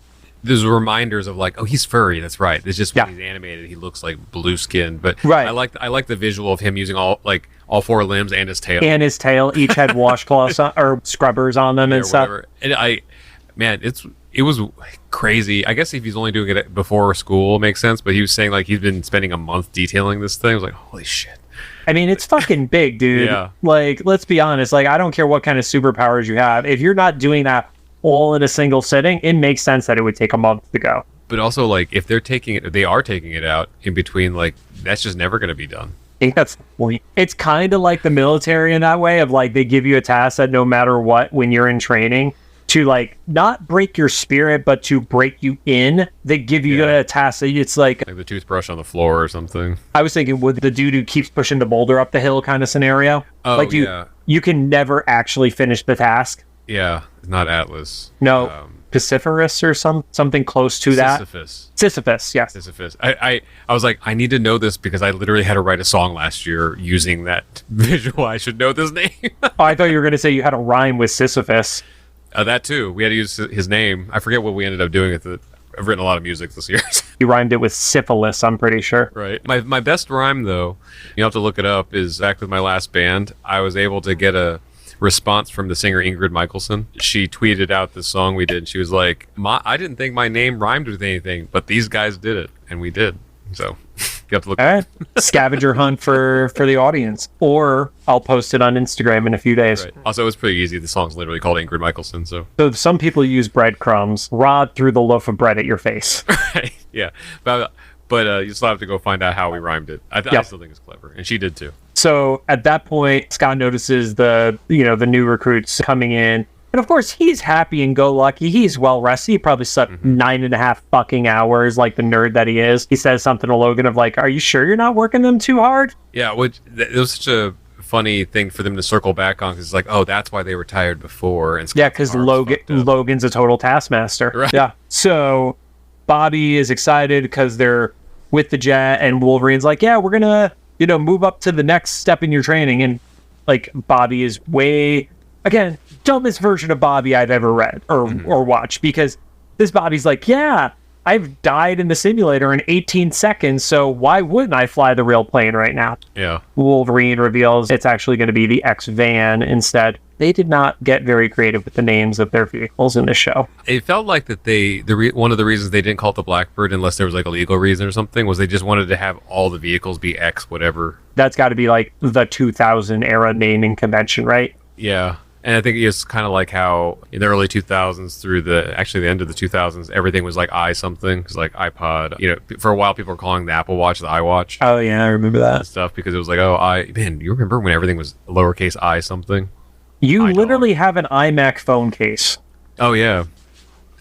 there's reminders of like, oh, he's furry. That's right. It's just when he's animated, he looks like blue skin. But I like the visual of him using all 4 limbs and his tail. And his tail each had washcloths or scrubbers on them and stuff. Whatever. And it was crazy. I guess if he's only doing it before school, it makes sense. But he was saying like he's been spending a month detailing this thing. I was like, holy shit. I mean, it's fucking big, dude. Yeah. Like, let's be honest. Like, I don't care what kind of superpowers you have. If you're not doing that all in a single sitting, it makes sense that it would take a month to go. But also, like, if they are taking it out in between, like, that's just never going to be done. I think that's the point. It's kind of like the military in that way of like they give you a task that no matter what, when you're in training, to like not break your spirit, but to break you in, they give you a task that it's like the toothbrush on the floor or something. I was thinking with the dude who keeps pushing the boulder up the hill kind of scenario. Oh, like you can never actually finish the task. Yeah, not Atlas. No, Sisyphus or something close to that. Sisyphus, yes. Sisyphus. I was like, I need to know this because I literally had to write a song last year using that visual. I should know this name. Oh, I thought you were going to say you had a rhyme with Sisyphus. That too. We had to use his name. I forget what we ended up doing with it. I've written a lot of music this year. You rhymed it with syphilis, I'm pretty sure. Right. My best rhyme, though, you have to look it up, is back with my last band. I was able to get a response from the singer Ingrid Michaelson. She tweeted out the song we did. She was like, I didn't think my name rhymed with anything, but these guys did it, and we did. So you have to look. All right. Scavenger hunt for the audience, or I'll post it on Instagram in a few days. Right. Also, it was pretty easy. The song's literally called Ingrid Michaelson. So some people use breadcrumbs. Rod threw the loaf of bread at your face. Right. Yeah. But you still have to go find out how we rhymed it. I still think it's clever, and she did too. So at that point, Scott notices the new recruits coming in. And of course, he's happy and go lucky. He's well rested. He probably slept 9.5 fucking hours, like the nerd that he is. He says something to Logan of like, "Are you sure you're not working them too hard?" Yeah, it was such a funny thing for them to circle back on because it's like, oh, that's why they were tired before. And because Logan's a total taskmaster. Right. Yeah. So Bobby is excited because they're with the jet, and Wolverine's like, "Yeah, we're gonna move up to the next step in your training." And like Bobby is again, dumbest version of Bobby I've ever read or watched, because this Bobby's like, yeah, I've died in the simulator in 18 seconds, so why wouldn't I fly the real plane right now? Yeah. Wolverine reveals it's actually going to be the X-Van instead. they did not get very creative with the names of their vehicles in this show. It felt like that one of the reasons they didn't call it the Blackbird, unless there was like a legal reason or something, was they just wanted to have all the vehicles be X whatever. That's got to be like the 2000 era naming convention, right? Yeah. And I think it's kind of like how in the early 2000s through the end of the 2000s, everything was like I something. It's like iPod. You know, for a while people were calling the Apple Watch the iWatch. Oh yeah, I remember that stuff because it was like, you remember when everything was lowercase I something? You iDog. literally have an iMac phone case. Oh yeah.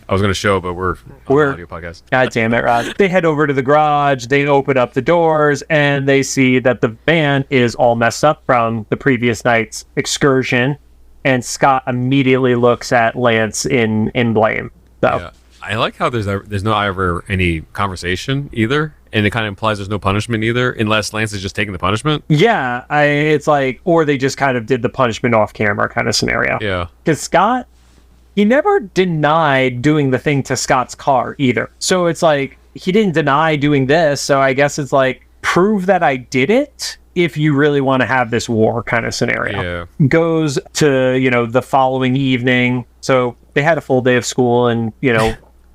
I was going to show, but we're on an audio podcast. God damn it, Rod. They head over to the garage, they open up the doors, and they see that the van is all messed up from the previous night's excursion. And Scott immediately looks at Lance in blame. So yeah. I like how there's no ever any conversation either, and it kind of implies there's no punishment either, unless Lance is just taking the punishment. Yeah, it's like, or they just kind of did the punishment off camera kind of scenario. Yeah, because Scott, he never denied doing the thing to Scott's car either. So it's like he didn't deny doing this. So I guess it's like, prove that I did it if you really want to have this war kind of scenario. Yeah. Goes to, the following evening. So they had a full day of school and,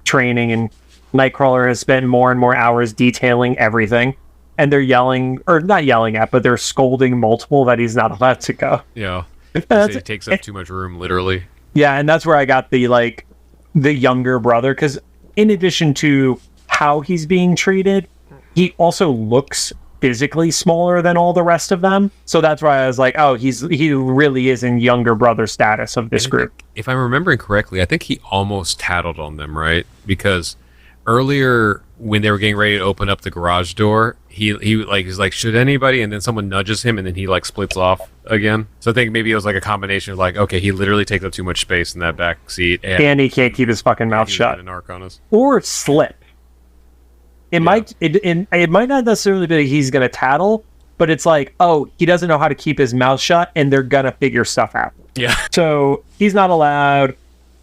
training, and Nightcrawler has spent more and more hours detailing everything. And they're yelling, or not yelling at, but they're scolding Multiple that he's not allowed to go. Yeah. It takes up too much room, literally. Yeah, and that's where I got the younger brother, because in addition to how he's being treated, he also looks physically smaller than all the rest of them. So that's why I was like, oh, he really is in younger brother status of this group. If I'm remembering correctly, I think he almost tattled on them, right? Because earlier when they were getting ready to open up the garage door, he's like, should anybody? And then someone nudges him and then he like splits off again. So I think maybe it was like a combination of like, okay, he literally takes up too much space in that back seat. And he can't keep his fucking mouth shut. An arc on us. Or slip. It might not necessarily be that he's going to tattle, but it's like, oh, he doesn't know how to keep his mouth shut, and they're going to figure stuff out. Yeah. So he's not allowed.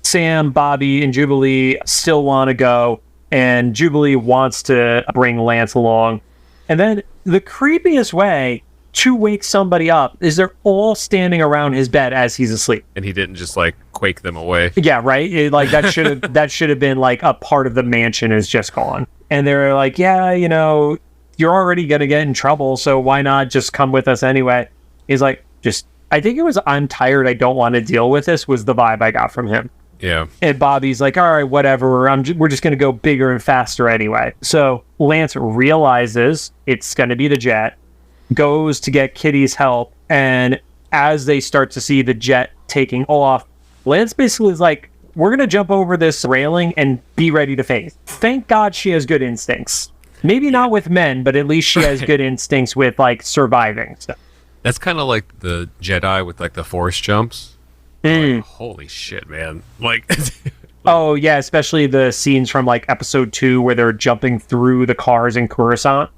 Sam, Bobby, and Jubilee still want to go, and Jubilee wants to bring Lance along. And then the creepiest way to wake somebody up is they're all standing around his bed as he's asleep. And he didn't just like quake them away. Yeah, right? That should have been like a part of the mansion is just gone. And they're like, yeah, you're already going to get in trouble, so why not just come with us anyway? He's like, I think it was, I'm tired, I don't want to deal with this, was the vibe I got from him. Yeah. And Bobby's like, all right, whatever, we're just going to go bigger and faster anyway. So Lance realizes it's going to be the jet, goes to get Kitty's help, and as they start to see the jet taking off, Lance basically is like, we're going to jump over this railing and be ready to face. Thank God she has good instincts. Maybe not with men, but at least she has good instincts with, like, surviving. So. That's kind of like the Jedi with, like, the force jumps. Like, holy shit, man. Like... oh, yeah, especially the scenes from, like, episode 2 where they're jumping through the cars in Coruscant.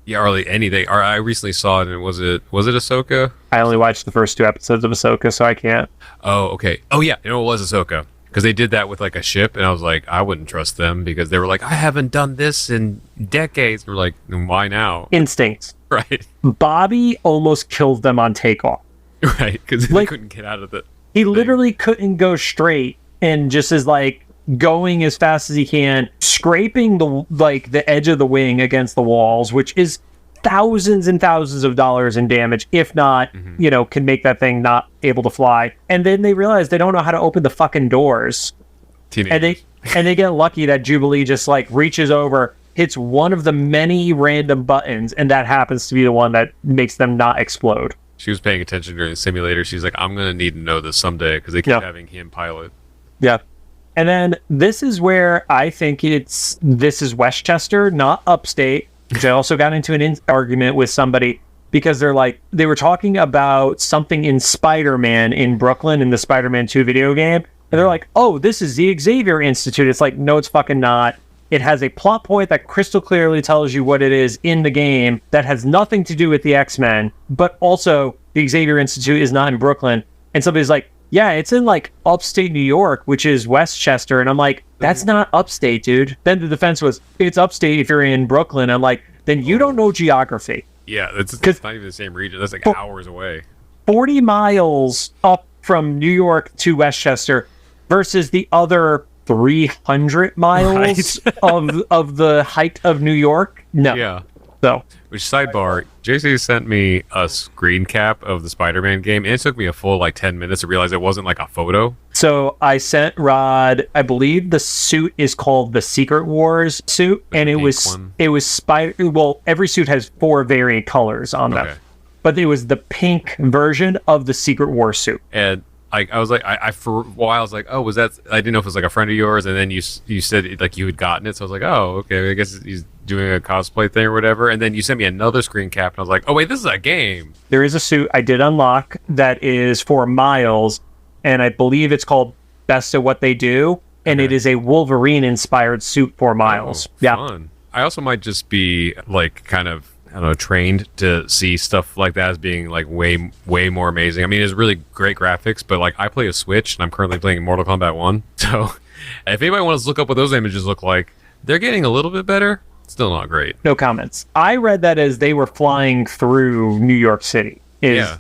Yeah, or like anything. I recently saw it, and was it Ahsoka? I only watched the first 2 episodes of Ahsoka, so I can't. Oh, okay. Oh, yeah, it was Ahsoka. Because they did that with like a ship, and I was like, I wouldn't trust them because they were like, I haven't done this in decades. We're like, why now? Instincts. Right. Bobby almost killed them on takeoff. Right, because they couldn't get out of it. He literally couldn't go straight, and just is like going as fast as he can, scraping the edge of the wing against the walls, which is thousands and thousands of dollars in damage, if not, can make that thing not able to fly. And then they realize they don't know how to open the fucking doors. Teenagers. And they get lucky that Jubilee just like reaches over, hits one of the many random buttons, and that happens to be the one that makes them not explode. She was paying attention during the simulator. She's like, I'm going to need to know this someday because they keep having him pilot. Yeah. And then this is where I think this is Westchester, not upstate. Which I also got into an argument with somebody because they were talking about something in Spider-Man in Brooklyn in the Spider-Man 2 video game. And they're like, oh, this is the Xavier Institute. It's like, no, it's fucking not. It has a plot point that crystal clearly tells you what it is in the game that has nothing to do with the X-Men. But also, the Xavier Institute is not in Brooklyn. And somebody's like, yeah, it's in like upstate New York, which is Westchester. And I'm like, that's not upstate, dude. Then the defense was, it's upstate if you're in Brooklyn. I'm like, then you don't know geography. Yeah, it's not even the same region. That's like hours away. 40 miles up from New York to Westchester versus the other 300 miles of the height of New York. No. Yeah. So, which sidebar, JC sent me a screen cap of the Spider-Man game, and it took me a full 10 minutes to realize it wasn't like a photo. So I sent Rod, I believe the suit is called the Secret Wars suit, and it was spider. Well, every suit has 4 variant colors on them, but it was the pink version of the Secret Wars suit. And I was like, I for a while I was like, oh, was that? I didn't know if it was a friend of yours, and then you said you had gotten it, so I was like, oh, okay, I guess he's doing a cosplay thing or whatever. And then you sent me another screen cap, and I was like, oh wait, this is a game. There is a suit I did unlock that is for Miles, and I believe it's called Best of What They Do, and it is a Wolverine inspired suit for Miles. Fun. I also might just be kind of, I don't know, trained to see stuff like that as being way more amazing. I mean, it's really great graphics, but I play a Switch and I'm currently playing Mortal Kombat 1. So if anybody wants to look up what those images look like, they're getting a little bit better. Still not great. No comments. I read that as they were flying through New York City. Yeah.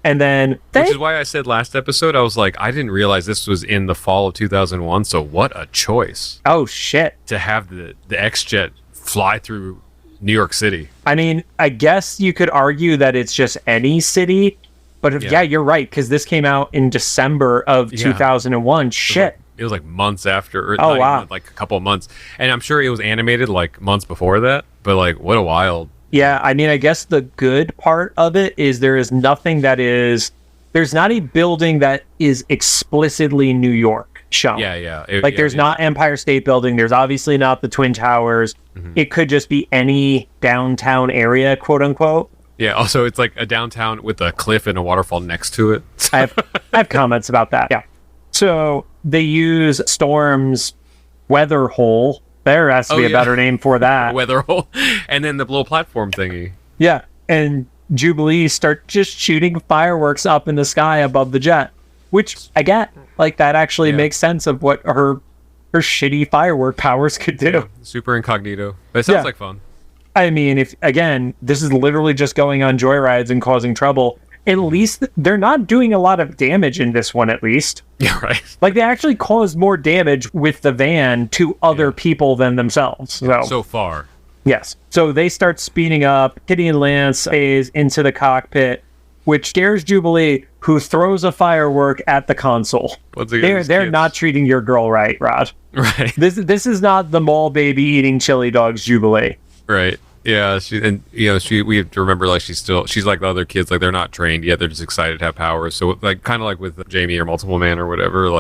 And then which is why I said last episode, I was like, I didn't realize this was in the fall of 2001. So what a choice. Oh shit. To have the X-Jet fly through New York City. I mean, I guess you could argue that it's just any city, but you're right, because this came out in December of 2001. Shit. It was months after. Or wow. A couple of months. And I'm sure it was animated months before that, but what a wild. Yeah, I mean, I guess the good part of it is there's not a building that is explicitly New York shown. Yeah. There's not Empire State Building. There's obviously not the Twin Towers. Mm-hmm. It could just be any downtown area, quote unquote. Yeah. Also, it's a downtown with a cliff and a waterfall next to it. I have comments about that. Yeah. So they use Storm's weather hole. There has to be a better name for that. Weather hole. And then the little platform thingy. Yeah. And Jubilee start just shooting fireworks up in the sky above the jet, which I get. That actually makes sense of what her shitty firework powers could do. Yeah, super incognito. But it sounds like fun. I mean, this is literally just going on joyrides and causing trouble. At least they're not doing a lot of damage in this one, at least. Yeah, right. They actually caused more damage with the van to other people than themselves. So far. Yes. So they start speeding up. Kitty and Lance phase into the cockpit, which scares Jubilee, who throws a firework at the console. They're not treating your girl right, Rod. Right. This is not the mall baby eating chili dogs Jubilee. Right. Yeah, we have to remember she's like the other kids, they're not trained yet, they're just excited to have powers. So kind of like with Jamie or Multiple Man or whatever,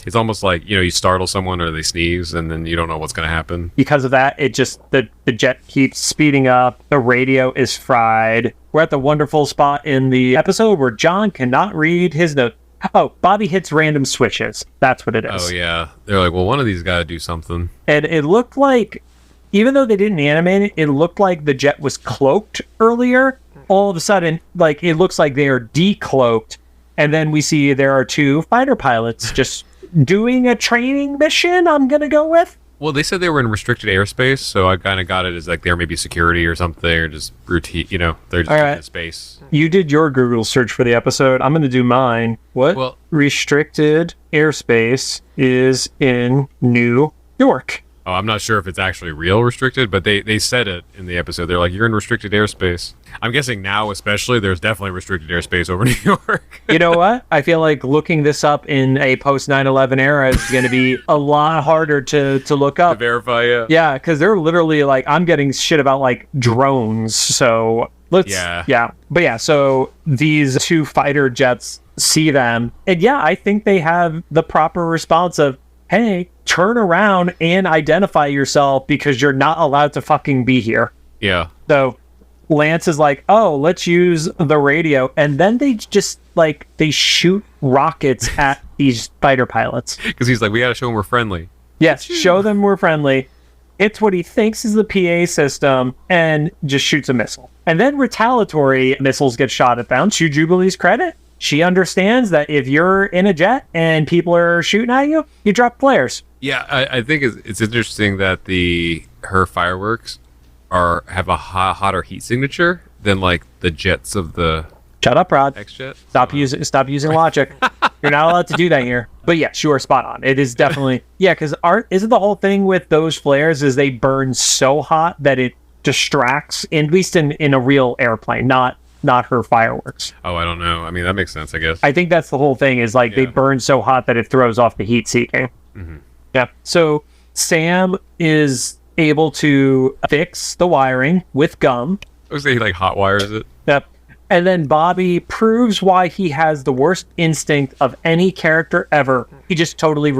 it's almost you startle someone or they sneeze and then you don't know what's going to happen. Because of that, it just the jet keeps speeding up, the radio is fried. We're at the wonderful spot in the episode where John cannot read his note. Oh, Bobby hits random switches. That's what it is. Oh yeah. They're well, one of these got to do something. And it looked like, even though they didn't animate it, it looked like the jet was cloaked earlier. All of a sudden, it looks like they are decloaked. And then we see there are 2 fighter pilots just doing a training mission, I'm going to go with. Well, they said they were in restricted airspace, so I kind of got it as there may be security or something, or just routine, they're just in space. You did your Google search for the episode. I'm going to do mine. What restricted airspace is in New York? Oh, I'm not sure if it's actually real restricted, but they said it in the episode. They're you're in restricted airspace. I'm guessing now, especially, there's definitely restricted airspace over New York. You know what? I feel like looking this up in a post 9/11 era is going to be a lot harder to look up. To verify, yeah. Yeah, because they're literally I'm getting shit about drones. So let's, But yeah, so these 2 fighter jets see them. And I think they have the proper response of, hey, turn around and identify yourself because you're not allowed to fucking be here. Yeah. So Lance is oh, let's use the radio. And then they just, they shoot rockets at these fighter pilots. Because he's we got to show them we're friendly. Yes, show them we're friendly. It's what he thinks is the PA system and just shoots a missile. And then retaliatory missiles get shot at them. To Jubilee's credit, she understands that if you're in a jet and people are shooting at you, you drop flares. Yeah, I think it's interesting that her fireworks have a hotter heat signature than the jets of the Shut up, Rod. X-Jet? Stop using logic. You're not allowed to do that here. But yeah, sure, spot on. It is definitely because isn't the whole thing with those flares is they burn so hot that it distracts, at least in a real airplane, not her fireworks. Oh, I don't know. I mean, that makes sense, I guess. I think that's the whole thing is like they burn so hot that it throws off the heat seeking. Mm-hmm. Yeah. So Sam is able to fix the wiring with gum. I would say he like hot wires it. Yep. And then Bobby proves why he has the worst instinct of any character ever. He just totally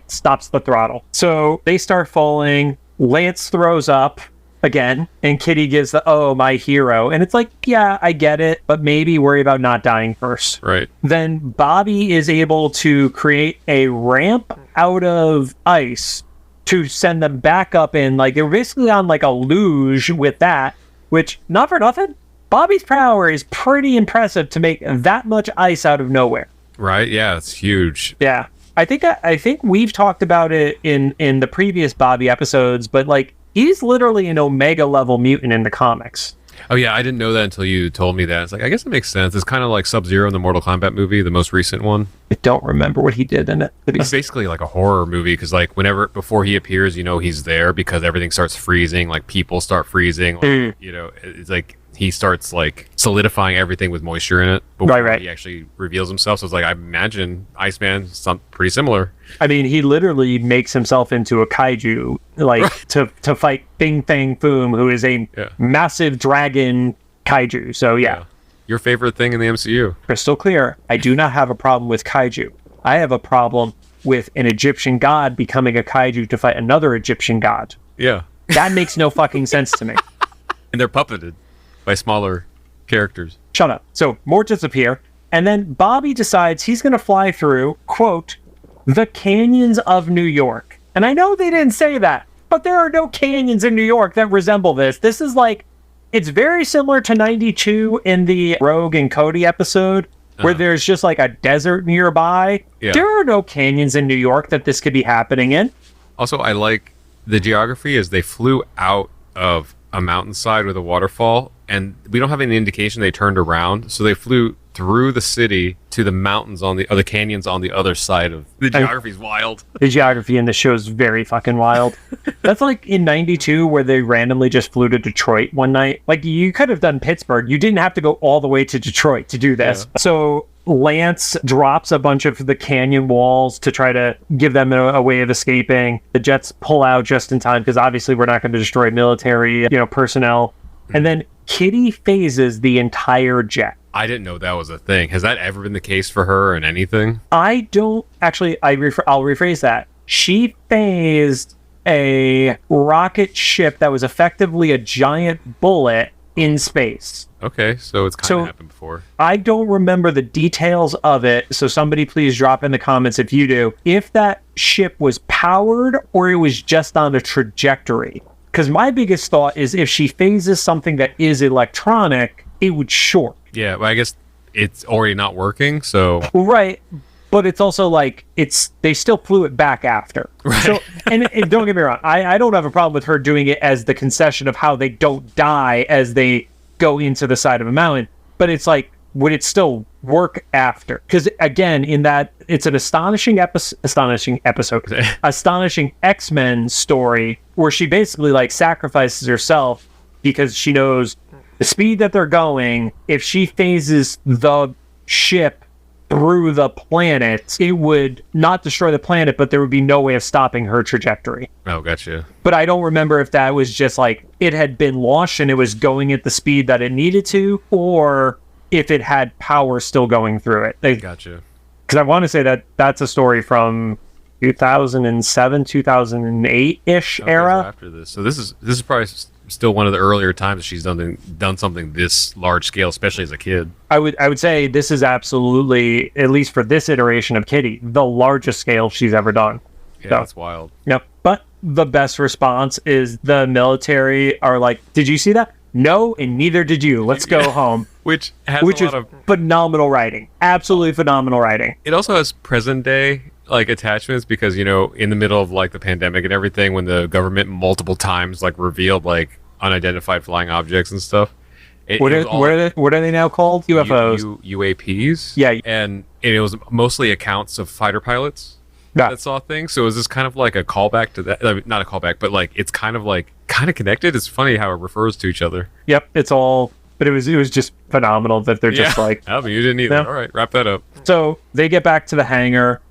stops the throttle. So they start falling. Lance throws up again, and Kitty gives the my hero. And it's like, yeah, I get it, but maybe worry about not dying first. Right. Then Bobby is able to create a ramp out of ice to send them back up in, like, they were basically on like a luge with that, which, not for nothing, Bobby's power is pretty impressive to make that much ice out of nowhere. Right? Yeah, it's huge. Yeah. I think we've talked about it in the previous Bobby episodes, but like he's literally an Omega level mutant in the comics. Oh yeah, I didn't know that until you told me that. It's like, I guess it makes sense. It's kind of like Sub-Zero in the Mortal Kombat movie, the most recent one. I don't remember what he did in it. It's basically like a horror movie because like before he appears, you know he's there because everything starts freezing, like people start freezing, like, you know, it's like he starts like solidifying everything with moisture in it before he actually reveals himself. So it's like, I imagine Iceman's pretty similar. I mean, he literally makes himself into a kaiju, like to fight Bing Fang Foom, who is a massive dragon kaiju. So yeah. Your favorite thing in the MCU? Crystal clear. I do not have a problem with kaiju. I have a problem with an Egyptian god becoming a kaiju to fight another Egyptian god. Yeah. That makes no fucking sense to me. And they're puppeted by smaller characters. Shut up. So Mortis appear, and then Bobby decides he's going to fly through, quote, the canyons of New York. And I know they didn't say that, but there are no canyons in New York that resemble this. This is like, it's very similar to 92 in the Rogue and Cody episode, where there's just like a desert nearby. Yeah. There are no canyons in New York that this could be happening in. Also, I like the geography is they flew out of a mountainside with a waterfall, and we don't have any indication they turned around, so they flew through the city to the mountains on the canyons on the other side of the geography's wild. The geography in the show is very fucking wild. That's like in 92 where they randomly just flew to Detroit one night. Like, you could have done Pittsburgh. You didn't have to go all the way to Detroit to do this. Yeah. So Lance drops a bunch of the canyon walls to try to give them a way of escaping. The jets pull out just in time because obviously we're not going to destroy military, personnel. And then Kitty phases the entire jet. I didn't know that was a thing. Has that ever been the case for her in anything? I don't actually. I'll rephrase that. She phased a rocket ship that was effectively a giant bullet in space. Okay, so it's kind of happened before. I don't remember the details of it, so somebody please drop in the comments if you do. If that ship was powered or it was just on a trajectory. Because my biggest thought is if she phases something that is electronic, it would short. Yeah, well, I guess it's already not working, so... Right, but it's also like, they still flew it back after. Right. So, and don't get me wrong, I don't have a problem with her doing it as the concession of how they don't die as they go into the side of a mountain, but it's like, would it still work after? Because again, in that, it's an astonishing X-Men story where she basically like sacrifices herself because she knows the speed that they're going, if she phases the ship through the planet, it would not destroy the planet, but there would be no way of stopping her trajectory. Oh, gotcha. But I don't remember if that was just like, it had been launched and it was going at the speed that it needed to, or if it had power still going through it. Gotcha. Because I want to say that that's a story from 2007, 2008-ish era. After this. So this is probably still one of the earlier times she's done something this large scale, especially as a kid. I would say this is absolutely, at least for this iteration of Kitty, the largest scale she's ever done. Yeah, that's wild. Yep. But the best response is the military are like, did you see that? No, and neither did you. Let's go home. Which is phenomenal writing. Absolutely phenomenal writing. It also has present day like attachments because, in the middle of like the pandemic and everything, when the government multiple times like revealed like unidentified flying objects and stuff, What are they now called? UFOs. UAPs. Yeah. And it was mostly accounts of fighter pilots that saw things. So is this kind of like a callback to that? I mean, not a callback, but like it's kind of connected. It's funny how it refers to each other. Yep, it's all. But it was just phenomenal that they're just like. Oh, but you didn't either. All right, wrap that up. So they get back to the hangar,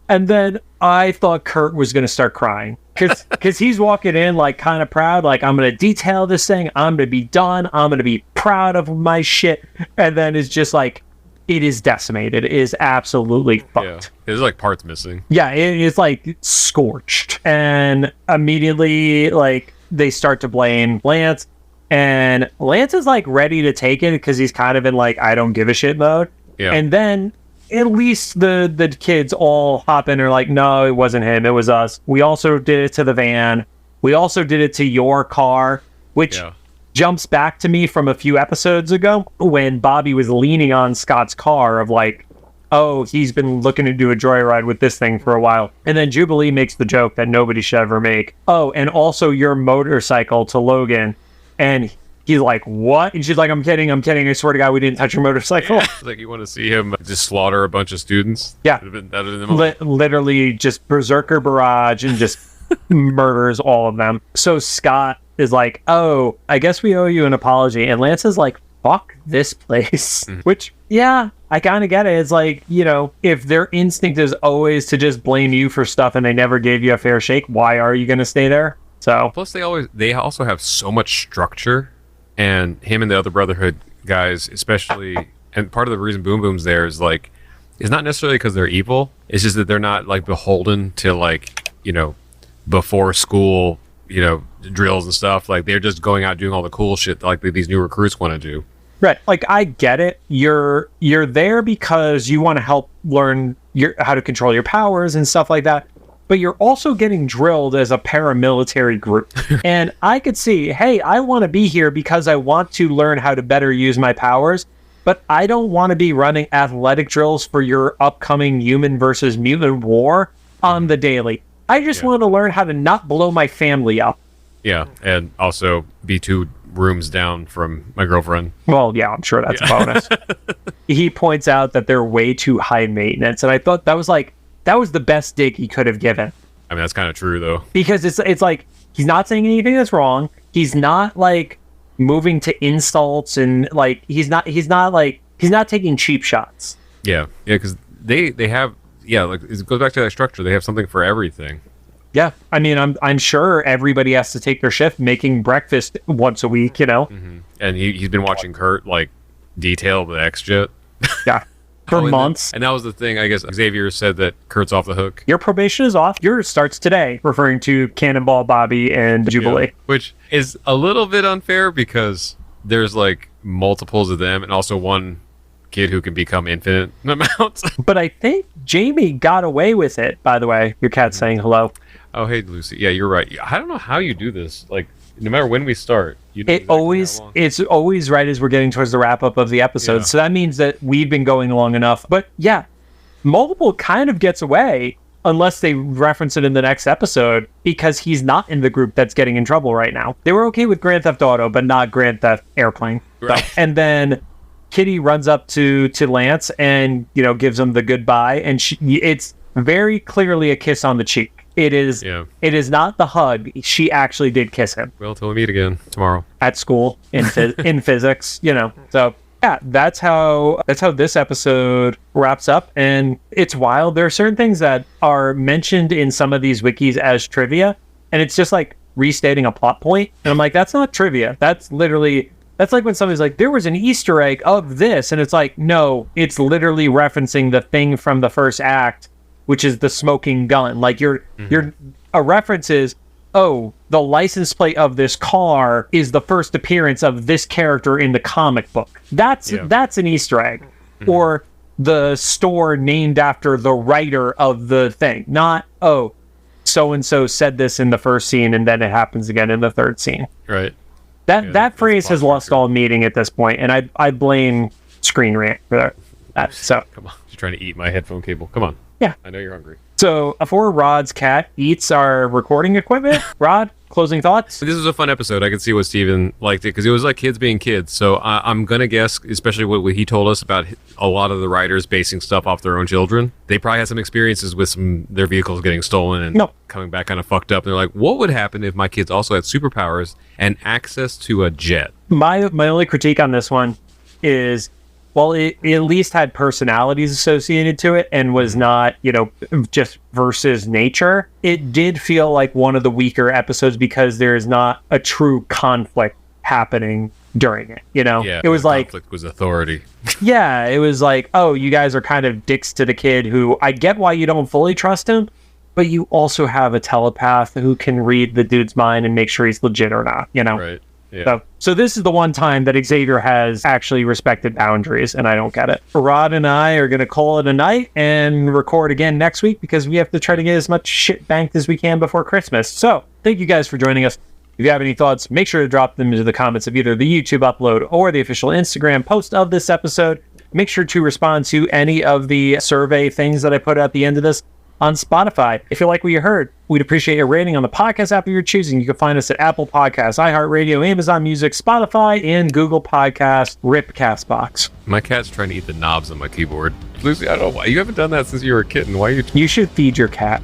and then I thought Kurt was going to start crying because he's walking in like kind of proud, like I'm going to detail this thing, I'm going to be done, I'm going to be proud of my shit, and then it's just like it is decimated, it is absolutely fucked. Yeah, there's like parts missing. Yeah, it is like scorched, and immediately like they start to blame Lance. And Lance is like ready to take it because he's kind of in like I don't give a shit mode. Yeah. And then at least the kids all hop in and are like, no, it wasn't him, it was us. We also did it to the van. We also did it to your car, which jumps back to me from a few episodes ago when Bobby was leaning on Scott's car of like, oh, he's been looking to do a joyride with this thing for a while. And then Jubilee makes the joke that nobody should ever make. Oh, and also your motorcycle to Logan. And he's like, what? And she's like, I'm kidding. I swear to God, we didn't touch your motorcycle. Yeah. Like, you want to see him just slaughter a bunch of students? Yeah. Literally just berserker barrage and just murders all of them. So Scott is like, oh, I guess we owe you an apology. And Lance is like, fuck this place. Mm-hmm. Which, yeah, I kind of get it. It's like, you know, if their instinct is always to just blame you for stuff and they never gave you a fair shake, why are you going to stay there? So plus they also have so much structure, and him and the other Brotherhood guys especially, and part of the reason Boom Boom's there is like it's not necessarily because they're evil, it's just that they're not like beholden to like, you know, before school, you know, drills and stuff. Like they're just going out doing all the cool shit like these new recruits want to do. Right. Like I get it. You're there because you want to help learn how to control your powers and stuff like that. But you're also getting drilled as a paramilitary group. And I could see, hey, I want to be here because I want to learn how to better use my powers, but I don't want to be running athletic drills for your upcoming human versus mutant war on the daily. I just want to learn how to not blow my family up. Yeah, and also be 2 rooms down from my girlfriend. Well, yeah, I'm sure that's a bonus. He points out that they're way too high maintenance, and I thought that was the best dig he could have given. I mean, that's kind of true, though. Because it's like, he's not saying anything that's wrong. He's not, like, moving to insults, and, like, he's not taking cheap shots. Yeah, because they have, like, it goes back to that structure. They have something for everything. Yeah, I mean, I'm sure everybody has to take their shift making breakfast once a week, you know? Mm-hmm. And he's been watching Kurt, like, detail the X-Jet. Yeah. For months. And that was the thing, I guess Xavier said that Kurt's off the hook. Your probation is off. Yours starts today, referring to Cannonball Bobby and Jubilee. Yeah, which is a little bit unfair because there's like multiples of them and also one kid who can become infinite amounts. But I think Jamie got away with it, by the way. Your cat's saying hello. Oh, hey, Lucy. Yeah, you're right. I don't know how you do this. Like, no matter when we start, it's always right as we're getting towards the wrap up of the episode. Yeah. So that means that we've been going long enough. But yeah, Multiple kind of gets away unless they reference it in the next episode because he's not in the group that's getting in trouble right now. They were okay with Grand Theft Auto, but not Grand Theft Airplane. Right. And then Kitty runs up to Lance and, you know, gives him the goodbye. And it's very clearly a kiss on the cheek. It is not the hug. She actually did kiss him. Well, till we meet again tomorrow at school in physics, you know. So yeah, that's how this episode wraps up. And it's wild. There are certain things that are mentioned in some of these wikis as trivia, and it's just like restating a plot point. And I'm like, that's not trivia. That's like when somebody's like, there was an Easter egg of this, and it's like, no, it's literally referencing the thing from the first act, which is the smoking gun. Like a reference is, oh, the license plate of this car is the first appearance of this character in the comic book. That's an Easter egg. Mm-hmm. Or the store named after the writer of the thing. Not, oh, so-and-so said this in the first scene and then it happens again in the third scene. Right. That phrase has lost all meaning at this point, and I blame Screen Rant for that. So come on, you're trying to eat my headphone cable. Come on. Yeah. I know you're hungry. So before Rod's cat eats our recording equipment, Rod, closing thoughts? This was a fun episode. I could see what Steven liked it because it was like kids being kids. So I'm going to guess, especially what he told us about a lot of the writers basing stuff off their own children. They probably had some experiences with their vehicles getting stolen and coming back kind of fucked up. And they're like, what would happen if my kids also had superpowers and access to a jet? My only critique on this one is, well, it at least had personalities associated to it and was not, just versus nature. It did feel like one of the weaker episodes because there is not a true conflict happening during it. Yeah, it was like conflict was authority. Yeah, it was like, oh, you guys are kind of dicks to the kid who I get why you don't fully trust him, but you also have a telepath who can read the dude's mind and make sure he's legit or not, Right. Yeah. So this is the one time that Xavier has actually respected boundaries, and I don't get it. Rod and I are going to call it a night and record again next week because we have to try to get as much shit banked as we can before Christmas. So thank you guys for joining us. If you have any thoughts, make sure to drop them into the comments of either the YouTube upload or the official Instagram post of this episode. Make sure to respond to any of the survey things that I put at the end of this on Spotify. If you like what you heard, we'd appreciate a rating on the podcast app of your choosing. You can find us at Apple Podcasts, iHeartRadio, Amazon Music, Spotify, and Google Podcasts, RIP Castbox. My cat's trying to eat the knobs on my keyboard. Lucy, I don't know why. You haven't done that since you were a kitten. Why are you... You should feed your cat.